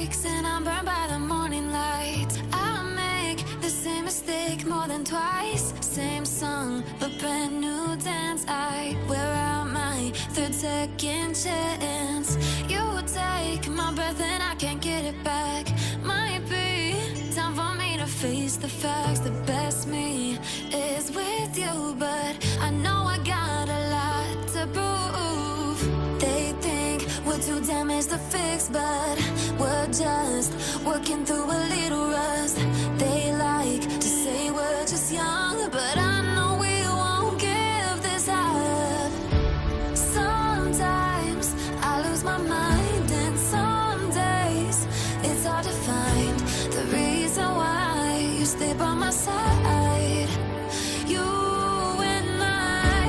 mistakes and I'm burned by the morning light. I make the same mistake more than twice. Same song, but brand new dance. I wear out my third second chance. You take my breath and I can't get it back. Might be time for me to face the facts. The best me is with you, but I know I got a lot to prove. They think we're too damaged to fix, but we're just working through a little rust. They like to say we're just young, but I know we won't give this up. Sometimes I lose my mind, and some days it's hard to find the reason why you stay by my side. You and I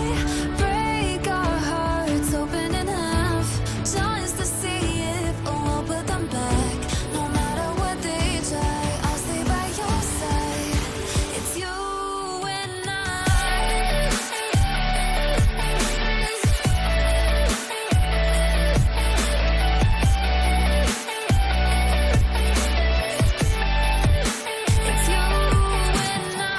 break our hearts open in half, just to see if we'll put them back. No matter what they try, I'll stay by your side. It's you and I. It's you and I.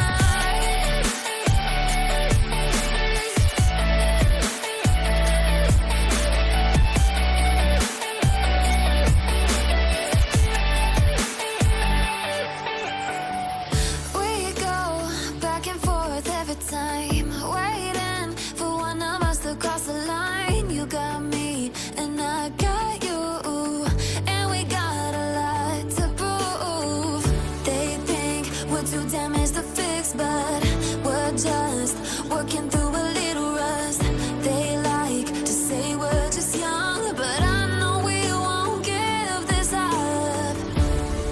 We go back and forth every time, waiting for one of us to cross the line. You got me and I got you, and we got a lot to prove. They think we're too damaged to fix, but we're just working through a little rust. They like to say we're just young, but I know we won't give this up.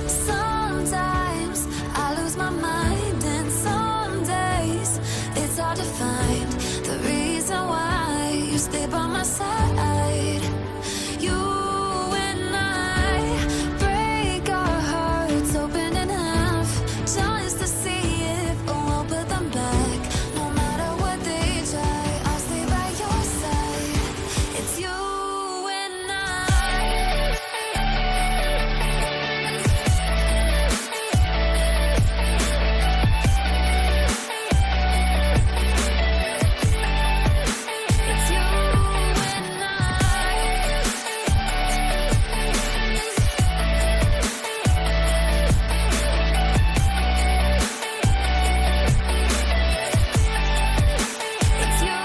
Sometimes I lose my mind, and some days it's hard to find the reason why you stay by my side. You and I break our hearts open in half, just to see if we'll put them back. No matter what they try, I'll stay by your side. It's you and I. It's you and I. It's you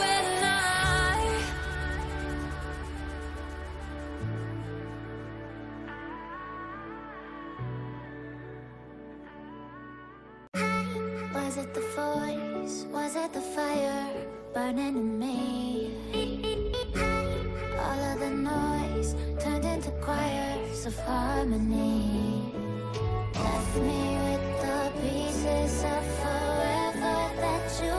and I. Was it the voice? Was it the fire burning in me? All of the noise turned into choirs of harmony. Left me with the pieces of forever that you